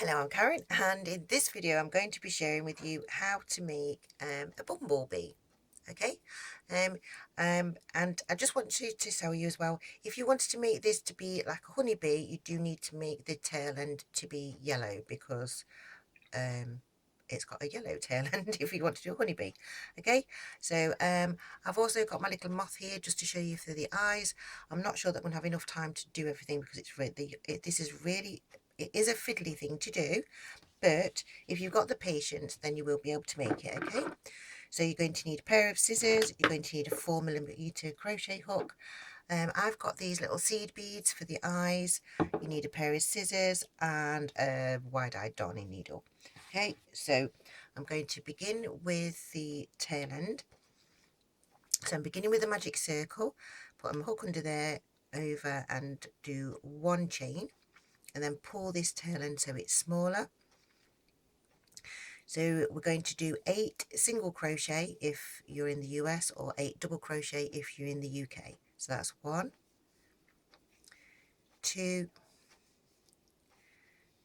Hello, I'm Karen, and in this video I'm going to be sharing with you how to make a bumblebee. Okay, and I just want to tell you as well, if you wanted to make this to be like a honeybee, you do need to make the tail end to be yellow because it's got a yellow tail end if you want to do a honeybee. Okay, so I've also got my little moth here just to show you for the eyes. I'm not sure that I'm going to have enough time to do everything because it's really, it is a fiddly thing to do, but if you've got the patience, then you will be able to make it. Okay, so you're going to need a pair of scissors, you're going to need a 4mm crochet hook. I've got these little seed beads for the eyes. You need a pair of scissors and a wide-eyed darning needle. Okay, so I'm going to begin with the tail end. So I'm beginning with a magic circle, put a hook under there, over and do one chain, and then pull this tail end so it's smaller. So we're going to do 8 single crochet if you're in the US, or 8 double crochet if you're in the UK. So that's 1, 2,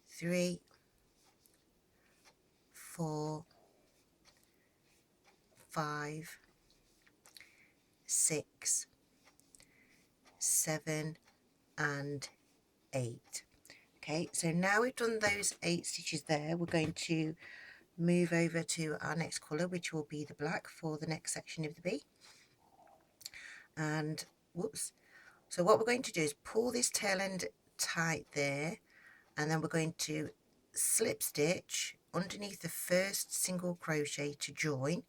3, 4, 5, 6, 7 and 8. Okay, so now we've done those 8 stitches there, we're going to move over to our next colour, which will be the black for the next section of the bee. And whoops, so what we're going to do is pull this tail end tight there, and then we're going to slip stitch underneath the first single crochet to join,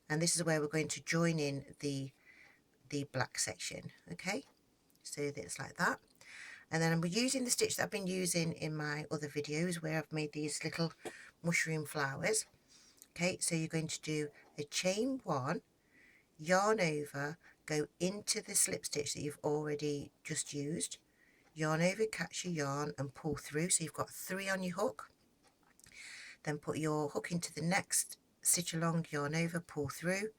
and this is where we're going to join in the black section. Okay, so that's like that. And then I'm using the stitch that I've been using in my other videos where I've made these little mushroom flowers. Okay, so you're going to do a chain 1, yarn over, go into the slip stitch that you've already just used, yarn over, catch your yarn and pull through, so you've got 3 on your hook. Then put your hook into the next stitch along, yarn over, pull through,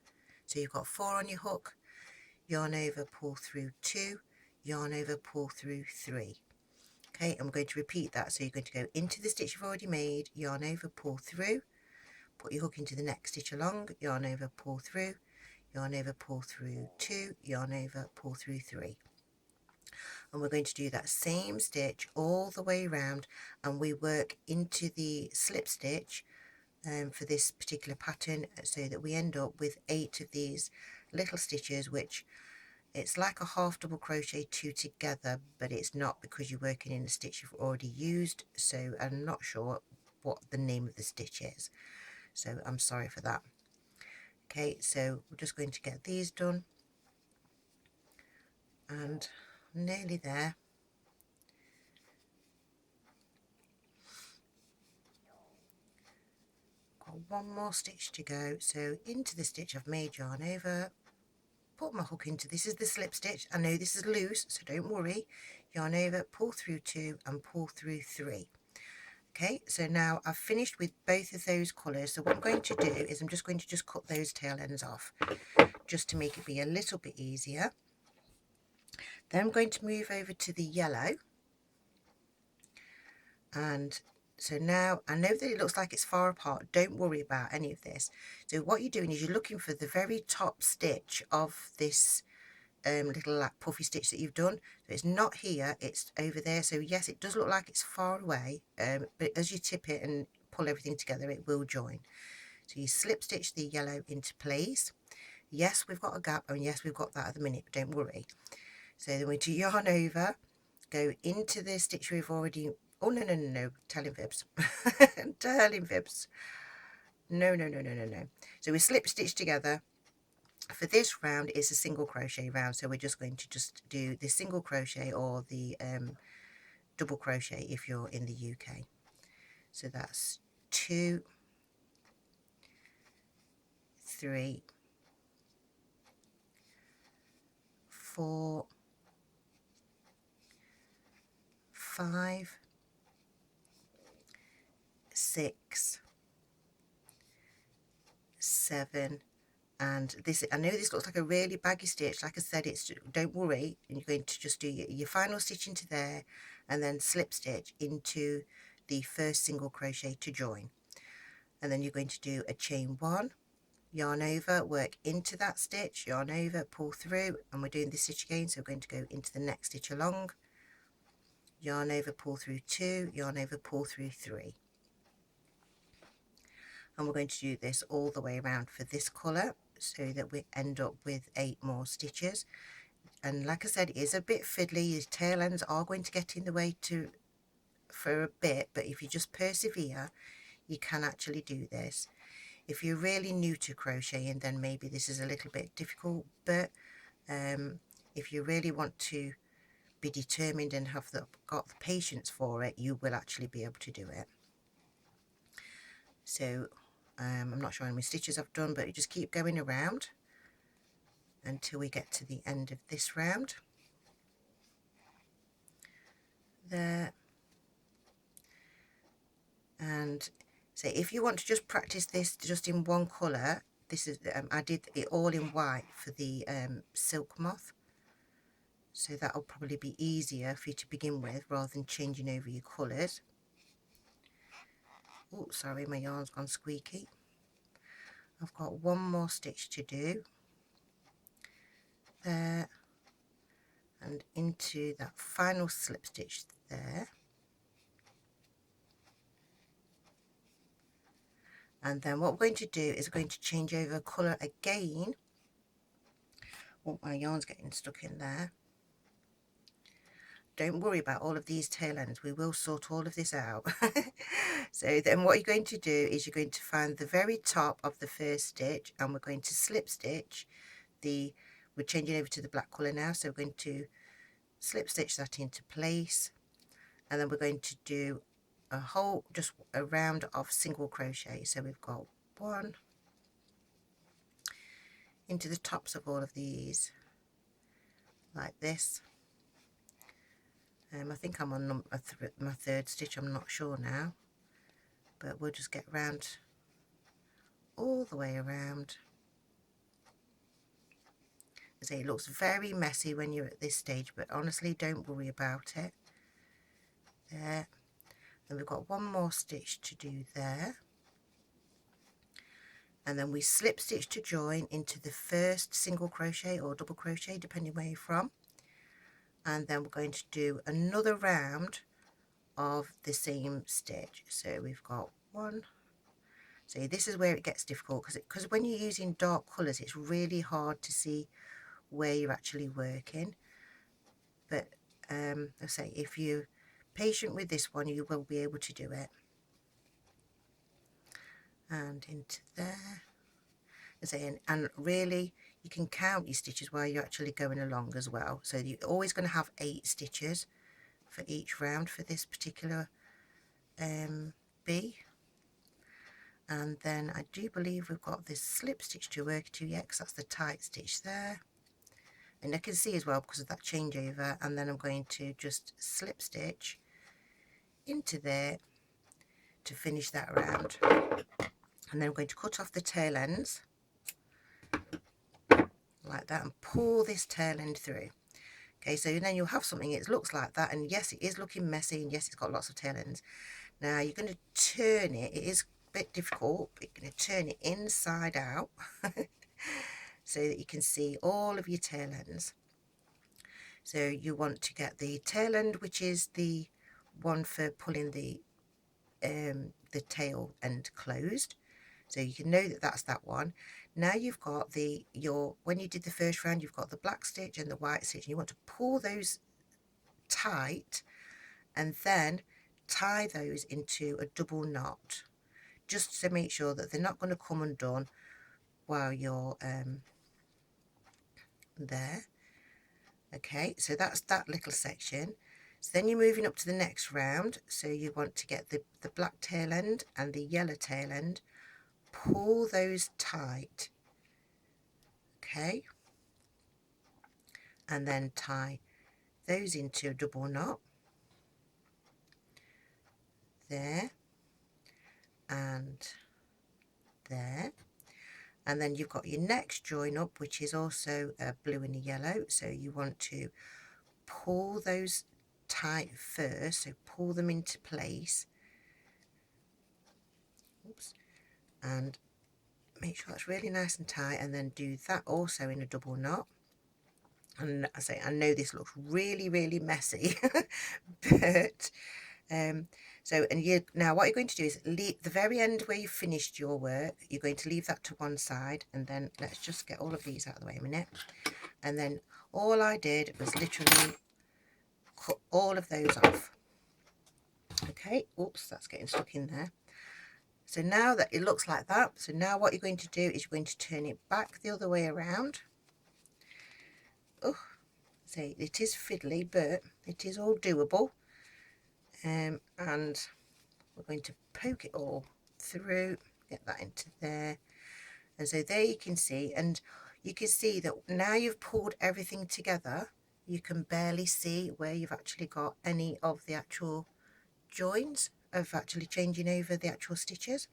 so you've got 4 on your hook, yarn over, pull through 2, yarn over, pull through 3. Okay, and we're going to repeat that. So you're going to go into the stitch you've already made, yarn over, pull through, put your hook into the next stitch along, yarn over, pull through, yarn over, pull through 2, yarn over, pull through 3. And we're going to do that same stitch all the way around, and we work into the slip stitch for this particular pattern, so that we end up with 8 of these little stitches, which it's like a half double crochet 2 together, but it's not because you're working in a stitch you've already used. So I'm not sure what the name of the stitch is, so I'm sorry for that. Okay, so we're just going to get these done, and I'm nearly there. Got one more stitch to go. So into the stitch I've made, yarn over, put my hook into, this is the slip stitch, I know this is loose so don't worry, yarn over, pull through 2 and pull through 3. Okay, so now I've finished with both of those colours. So what I'm going to do is I'm just going to cut those tail ends off just to make it be a little bit easier. Then I'm going to move over to the yellow, and so now I know that it looks like it's far apart. Don't worry about any of this. So what you're doing is you're looking for the very top stitch of this little like puffy stitch that you've done. So it's not here, it's over there. So yes, it does look like it's far away, but as you tip it and pull everything together, it will join. So you slip stitch the yellow into place. Yes, we've got a gap, and yes, we've got that at the minute, but don't worry. So then we do yarn over, go into the stitch we've already, oh no, telling fibs, telling fibs, no. So we slip stitch together. For this round it's a single crochet round, so we're just going to do the single crochet or the double crochet if you're in the UK. So that's 2, 3, 4, 5, 6, 7, and this, I know this looks like a really baggy stitch, like I said, it's, don't worry, and you're going to just do your final stitch into there and then slip stitch into the first single crochet to join, and then you're going to do a chain 1, yarn over, work into that stitch, yarn over, pull through, and we're doing this stitch again, so we're going to go into the next stitch along, yarn over, pull through 2, yarn over, pull through 3, and we're going to do this all the way around for this colour so that we end up with 8 more stitches. And like I said, it is a bit fiddly, your tail ends are going to get in the way for a bit, but if you just persevere you can actually do this. If you're really new to crocheting, then maybe this is a little bit difficult, but if you really want to be determined and have got the patience for it, you will actually be able to do it. So I'm not sure how many stitches I've done, but you just keep going around until we get to the end of this round. There. And so if you want to just practice this just in one colour, this is I did it all in white for the silk moth, so that'll probably be easier for you to begin with rather than changing over your colours. Oh, sorry, my yarn's gone squeaky. I've got one more stitch to do there, and into that final slip stitch there, and then what we're going to do is we're going to change over colour again. Oh, my yarn's getting stuck in there. Don't worry about all of these tail ends, we will sort all of this out. So then what you're going to do is you're going to find the very top of the first stitch, and we're going to slip stitch we're changing over to the black colour now, so we're going to slip stitch that into place, and then we're going to do just a round of single crochet. So we've got 1 into the tops of all of these like this. I think I'm on my 3rd stitch, I'm not sure now, but we'll just get round all the way around. I say it looks very messy when you're at this stage, but honestly don't worry about it. There, and we've got one more stitch to do there, and then we slip stitch to join into the first single crochet or double crochet depending where you're from, and then we're going to do another round of the same stitch. So we've got 1. So this is where it gets difficult, because when you're using dark colours it's really hard to see where you're actually working, but I say if you're patient with this one you will be able to do it. And into there, I say, and really you can count your stitches while you're actually going along as well, so you're always going to have 8 stitches for each round for this particular bee. And then I do believe we've got this slip stitch to work to yet, because that's the tight stitch there, and I can see as well because of that changeover, and then I'm going to just slip stitch into there to finish that round, and then I'm going to cut off the tail ends like that and pull this tail end through. Okay, so then you'll have something, it looks like that, and yes it is looking messy, and yes it's got lots of tail ends. Now you're going to turn it, it is a bit difficult, but you're going to turn it inside out so that you can see all of your tail ends. So you want to get the tail end, which is the one for pulling the tail end closed, so you can know that that's that one. Now you've got when you did the first round, you've got the black stitch and the white stitch, and you want to pull those tight and then tie those into a double knot, just to make sure that they're not going to come undone while you're there. Okay, so that's that little section. So then you're moving up to the next round, so you want to get the black tail end and the yellow tail end, pull those tight, okay, and then tie those into a double knot there and there. And then you've got your next join up, which is also a blue and a yellow, so you want to pull those tight first, so pull them into place oops, and make sure that's really nice and tight, and then do that also in a double knot. And I say, I know this looks really, really messy, but so, and you now what you're going to do is leave the very end where you finished your work, you're going to leave that to one side, and then let's just get all of these out of the way a minute. And then all I did was literally cut all of those off. Okay, oops, that's getting stuck in there. So now that it looks like that, so now what you're going to do is you're going to turn it back the other way around. Oh, see, it is fiddly, but it is all doable. And we're going to poke it all through, get that into there. And so there you can see, and you can see that now you've pulled everything together, you can barely see where you've actually got any of the actual joins of actually changing over the actual stitches.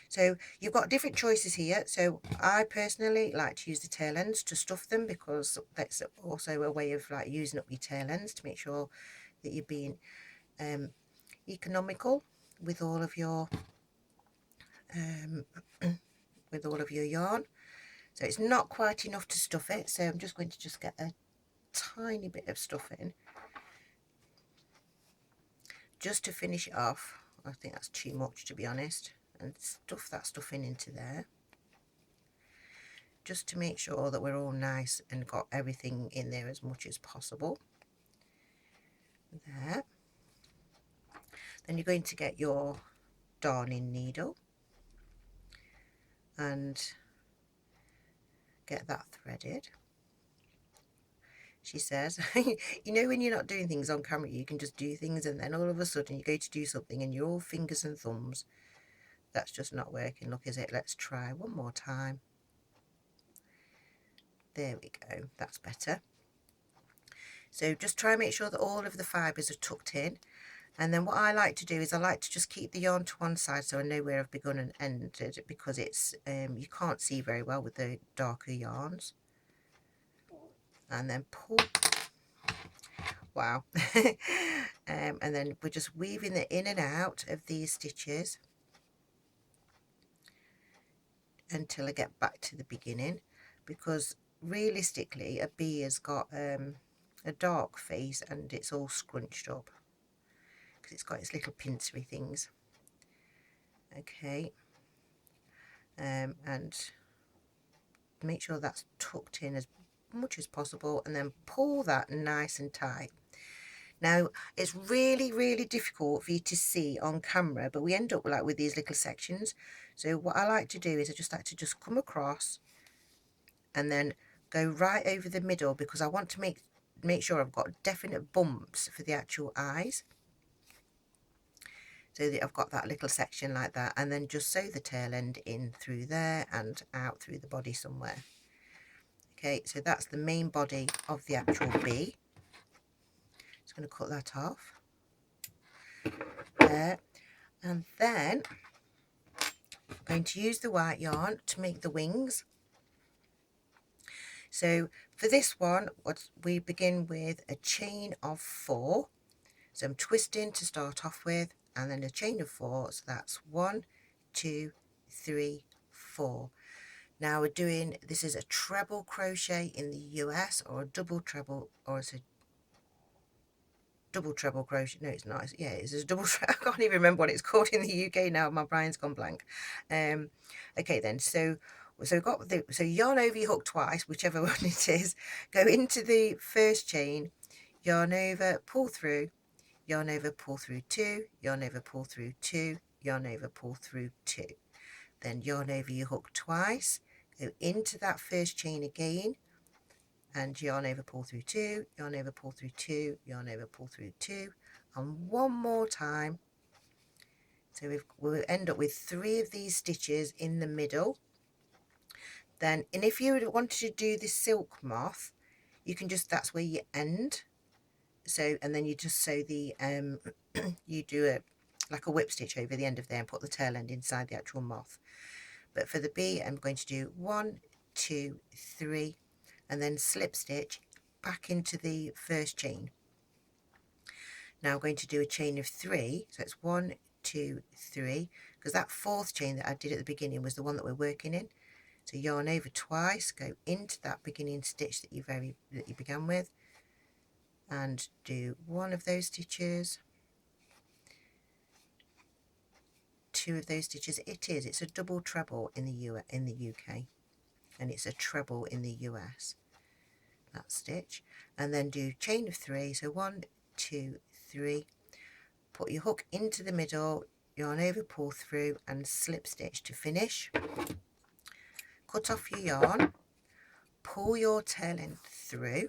So you've got different choices here. So I personally like to use the tail ends to stuff them, because that's also a way of like using up your tail ends to make sure that you're being economical with all of your yarn. So it's not quite enough to stuff it, so I'm just going to just get a tiny bit of stuffing just to finish it off. I think that's too much, to be honest, and stuff that stuffing into there just to make sure that we're all nice and got everything in there as much as possible. There. Then you're going to get your darning needle and get that threaded. She says, you know, when you're not doing things on camera, you can just do things, and then all of a sudden you go to do something and you're all fingers and thumbs. That's just not working. Look, is it? Let's try one more time. There we go. That's better. So just try and make sure that all of the fibres are tucked in. And then what I like to do is I like to just keep the yarn to one side so I know where I've begun and ended, because it's you can't see very well with the darker yarns. And then pull. Wow. And then we're just weaving it in and out of these stitches until I get back to the beginning, because realistically a bee has got a dark face and it's all scrunched up because it's got its little pincery things. Okay, and make sure that's tucked in as much as possible, and then pull that nice and tight. Now it's really, really difficult for you to see on camera, but we end up like with these little sections. So what I like to do is I just like to just come across and then go right over the middle, because I want to make sure I've got definite bumps for the actual eyes, so that I've got that little section like that, and then just sew the tail end in through there and out through the body somewhere. Okay, so that's the main body of the actual bee. Just going to cut that off there, and then I'm going to use the white yarn to make the wings. So for this one, we begin with a chain of 4. So I'm twisting to start off with, and then a chain of 4. So that's 1, 2, 3, 4. Now we're doing, this is a treble crochet in the US, or a double treble, or it's a double treble crochet. No, it's not. Yeah, it's a double treble. I can't even remember what it's called in the UK now. My brain's gone blank. Okay then, so we've got so yarn over your hook twice, whichever one it is. Go into the first chain, yarn over, pull through, yarn over, pull through 2, yarn over, pull through 2, yarn over, pull through 2. Then yarn over your hook twice, go into that first chain again, and yarn over, pull through 2, yarn over, pull through 2, yarn over, pull through 2, and one more time. So we'll end up with 3 of these stitches in the middle. Then, and if you wanted to do the silk moth, you can just, that's where you end. So, and then you just sew the you do like a whip stitch over the end of there and put the tail end inside the actual moth. But for the bee, I'm going to do 1, 2, 3, and then slip stitch back into the first chain. Now I'm going to do a chain of 3, so it's 1, 2, 3, because that fourth chain that I did at the beginning was the one that we're working in. So yarn over twice, go into that beginning stitch that you began with, and do one of those stitches, two of those stitches. It's a double treble in the UK, and it's a treble in the US, that stitch. And then do chain of 3, so 1, 2, 3, put your hook into the middle, yarn over, pull through, and slip stitch to finish. Cut off your yarn, pull your tail end through,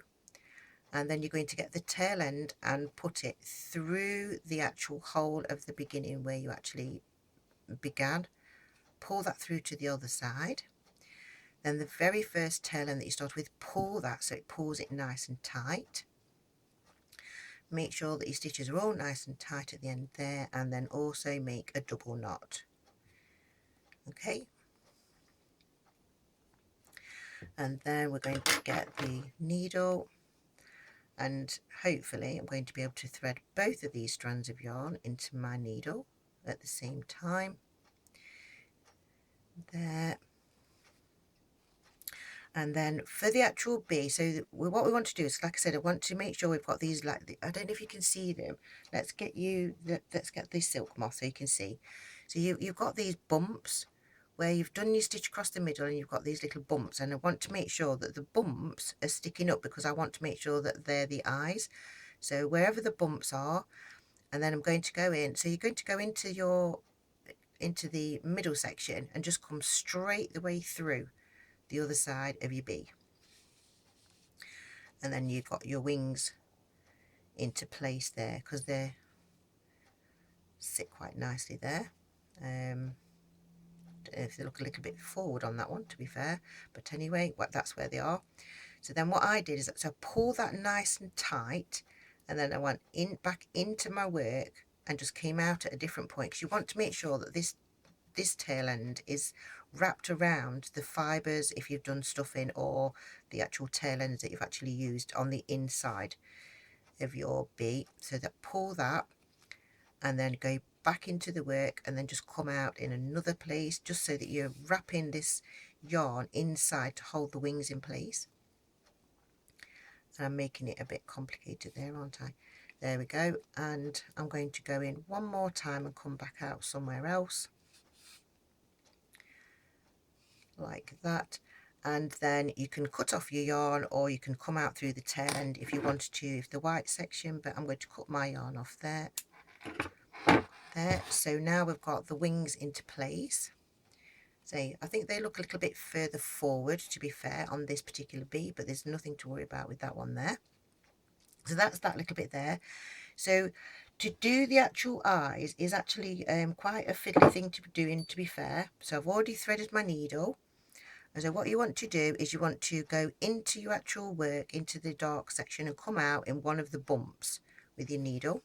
and then you're going to get the tail end and put it through the actual hole of the beginning where you actually began. Pull that through to the other side. Then the very first tail end that you start with, pull that so it pulls it nice and tight. Make sure that your stitches are all nice and tight at the end there, and then also make a double knot. Okay, and then we're going to get the needle, and hopefully I'm going to be able to thread both of these strands of yarn into my needle at the same time. There. And then for the actual bee, so what we want to do is, like I said, I want to make sure we've got these, like, I don't know if you can see them. Let's get this silk moth so you can see. So you've got these bumps where you've done your stitch across the middle, and you've got these little bumps, and I want to make sure that the bumps are sticking up, because I want to make sure that they're the eyes. So wherever the bumps are, and then I'm going to go in. So you're going to go into the middle section and just come straight the way through the other side of your bee, and then you've got your wings into place there, because they sit quite nicely there. Don't know if they look a little bit forward on that one, to be fair, but anyway, that's where they are. So then what I did is, so I pull that nice and tight, and then I went back into my work and just came out at a different point, because you want to make sure that this tail end is wrapped around the fibres if you've done stuffing, or the actual tail ends that you've actually used on the inside of your bee. So that, pull that, and then go back into the work, and then just come out in another place, just so that you're wrapping this yarn inside to hold the wings in place. And I'm making it a bit complicated there, aren't I? There we go. And I'm going to go in one more time and come back out somewhere else, like that. And then you can cut off your yarn, or you can come out through the tail end if you wanted to, if the white section, but I'm going to cut my yarn off there. So now we've got the wings into place. So I think they look a little bit further forward, to be fair, on this particular bee, but there's nothing to worry about with that one there. So that's that little bit there. So to do the actual eyes is actually quite a fiddly thing to be doing, to be fair. So I've already threaded my needle. And so what you want to do is you want to go into your actual work, into the dark section, and come out in one of the bumps with your needle.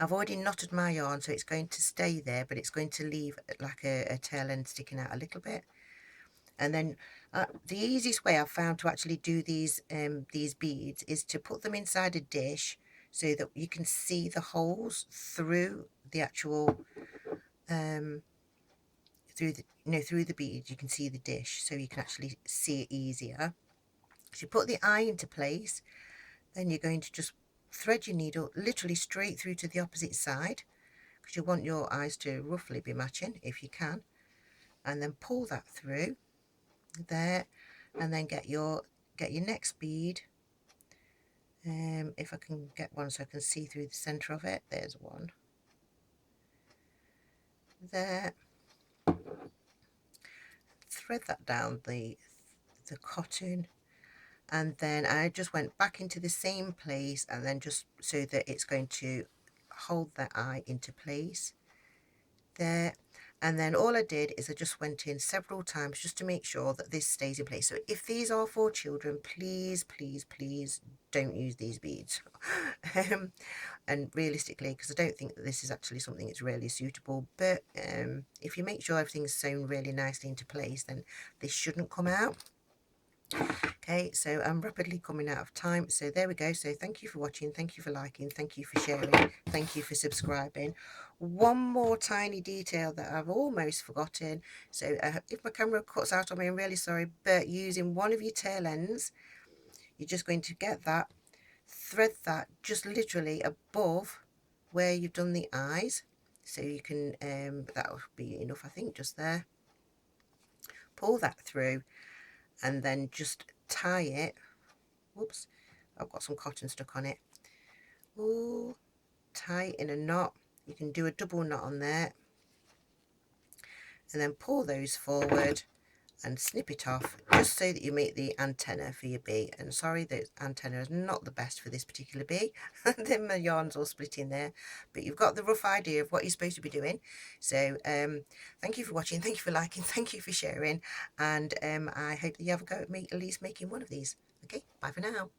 I've already knotted my yarn, so it's going to stay there, but it's going to leave like a tail end sticking out a little bit. And then the easiest way I've found to actually do these beads is to put them inside a dish, so that you can see the holes through the actual through the bead. You can see the dish, so you can actually see it easier. So you put the eye into place, then you're going to just thread your needle literally straight through to the opposite side, because you want your eyes to roughly be matching if you can, and then pull that through there, and then get your next bead. If I can get one so I can see through the center of it. There's one there. Thread that down the cotton, and then I just went back into the same place, and then just so that it's going to hold that eye into place there. And then all I did is I just went in several times just to make sure that this stays in place. So if these are for children, please don't use these beads. And realistically, because I don't think that this is actually something that's really suitable, but if you make sure everything's sewn really nicely into place, then this shouldn't come out. Okay, so I'm rapidly coming out of time. So there we go. So thank you for watching. Thank you for liking. Thank you for sharing. Thank you for subscribing. One more tiny detail that I've almost forgotten. So if my camera cuts out on me, I'm really sorry. But using one of your tail ends, you're just going to get that, thread that just literally above where you've done the eyes. So you can, that will be enough, I think, just there. Pull that through and then just tie it. Whoops, I've got some cotton stuck on it. Ooh, tie it in a knot. You can do a double knot on there and then pull those forward and snip it off just so that you make the antenna for your bee. And sorry, the antenna is not the best for this particular bee. Then my yarn's all split in there, but you've got the rough idea of what you're supposed to be doing. So thank you for watching, thank you for liking, thank you for sharing, and I hope that you have a go at at least making one of these. Okay, bye for now.